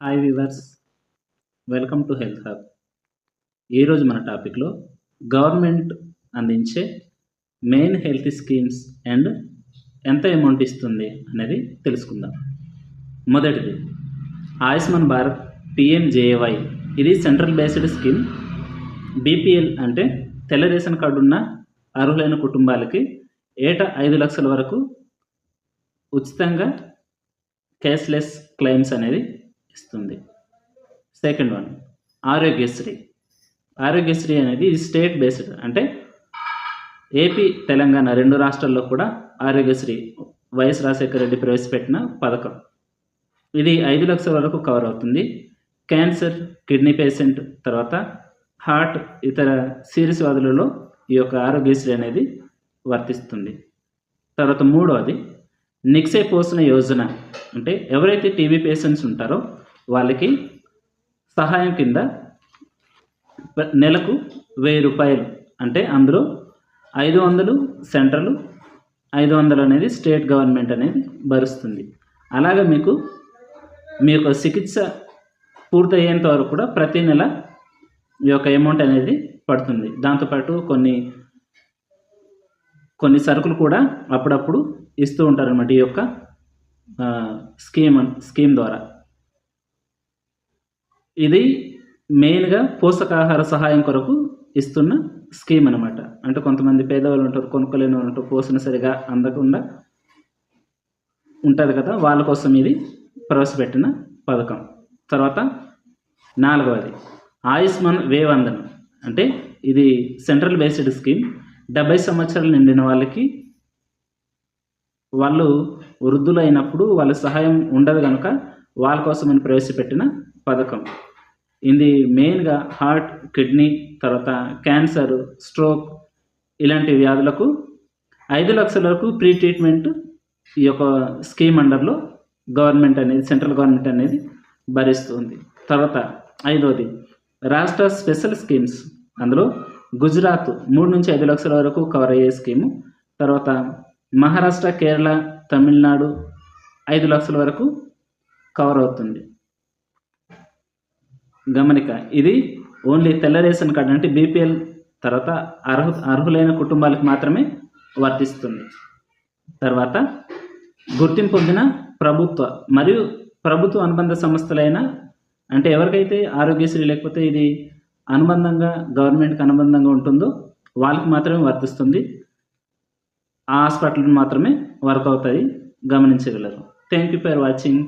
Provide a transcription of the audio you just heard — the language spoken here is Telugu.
Hi weavers, welcome to health hub. ఈరోజు మన టాపిక్లో గవర్నమెంట్ అందించే మెయిన్ హెల్త్ స్కీమ్స్ అండ్ ఎంత అమౌంట్ ఇస్తుంది అనేది తెలుసుకుందాం. మొదటిది ఆయుష్మాన్ భారత్ పిఎంజేఏవై. ఇది సెంట్రల్ బేస్డ్ స్కీమ్. బీపీఎల్ అంటే తెల్ల రేషన్ కార్డు ఉన్న అర్హులైన కుటుంబాలకి ఏటా 5 లక్షల వరకు ఉచితంగా క్యాష్లెస్ క్లెయిమ్స్ అనేది ఇస్తుంది. Second one Aarogyasri. ఆరోగ్యశ్రీ అనేది ఇది స్టేట్ బేస్డ్, అంటే ఏపీ తెలంగాణ రెండు రాష్ట్రాల్లో కూడా ఆరోగ్యశ్రీ వైఎస్ రాజశేఖర రెడ్డి ప్రవేశపెట్టిన పథకం. ఇది 5 లక్షల వరకు కవర్ అవుతుంది. క్యాన్సర్, కిడ్నీ పేషెంట్, తర్వాత హార్ట్, ఇతర సీరియస్ వ్యాధులలో ఈ యొక్క ఆరోగ్యశ్రీ అనేది వర్తిస్తుంది. తర్వాత మూడవది నిక్షయ పోషణ యోజన. అంటే ఎవరైతే టీబీ పేషెంట్స్ ఉంటారో వాళ్ళకి సహాయం కింద నెలకు 1000 రూపాయలు, అంటే అందులో 500 సెంట్రల్, 500 అనేది స్టేట్ గవర్నమెంట్ అనేది భరుస్తుంది. అలాగే మీకు మీ యొక్క చికిత్స పూర్తయ్యేంత వరకు కూడా ప్రతి నెల ఈ యొక్క అమౌంట్ అనేది పడుతుంది. దాంతోపాటు కొన్ని సరుకులు కూడా అప్పుడప్పుడు ఇస్తూ ఉంటారన్నమాట ఈ యొక్క స్కీమ్ ద్వారా. ఇది మెయిన్గా పోషకాహార సహాయం కొరకు ఇస్తున్న స్కీమ్ అనమాట. అంటే కొంతమంది పేదవాళ్ళు ఉంటారు, కొనుక్కోలేని వాళ్ళు ఉంటారు, పోషణ సరిగా అందకుండా ఉంటుంది కదా, వాళ్ళ కోసం ఇది ప్రవేశపెట్టిన పథకం. తర్వాత నాలుగవది ఆయుష్మాన్ వేవందనం. అంటే ఇది సెంట్రల్ బేస్డ్ స్కీమ్. 70 సంవత్సరాలు నిండిన వాళ్ళకి, వాళ్ళు వృద్ధులు అయినప్పుడు వాళ్ళ సహాయం ఉండదు కనుక వాళ్ళ కోసమని ప్రవేశపెట్టిన పథకం. ఇది మెయిన్గా హార్ట్, కిడ్నీ, తర్వాత క్యాన్సర్, స్ట్రోక్ ఇలాంటి వ్యాధులకు 5 లక్షల వరకు ప్రీ ట్రీట్మెంట్ ఈ యొక్క స్కీమ్ అండర్లో గవర్నమెంట్ అనేది, సెంట్రల్ గవర్నమెంట్ అనేది భరిస్తుంది. తర్వాత ఐదవది రాష్ట్ర స్పెషల్ స్కీమ్స్. అందులో గుజరాత్ 3 నుంచి 5 లక్షల వరకు కవర్ అయ్యే స్కీము. తర్వాత మహారాష్ట్ర, కేరళ, తమిళనాడు 5 లక్షల వరకు కవర్ అవుతుంది. గమనిక, ఇది ఓన్లీ తెల్ల రేషన్ కార్డు అంటే బీపీఎల్ తర్వాత అర్హులైన కుటుంబాలకు మాత్రమే వర్తిస్తుంది. తర్వాత గుర్తింపు పొందిన ప్రభుత్వ మరియు ప్రభుత్వ అనుబంధ సంస్థలైన, అంటే ఎవరికైతే ఆరోగ్యశ్రీ లేకపోతే ఇది అనుబంధంగా గవర్నమెంట్కి అనుబంధంగా ఉంటుందో వాళ్ళకి మాత్రమే వర్తిస్తుంది. ఆ హాస్పిటల్ మాత్రమే వర్క్ అవుతాయి, గమనించగలరు. Thank you for watching.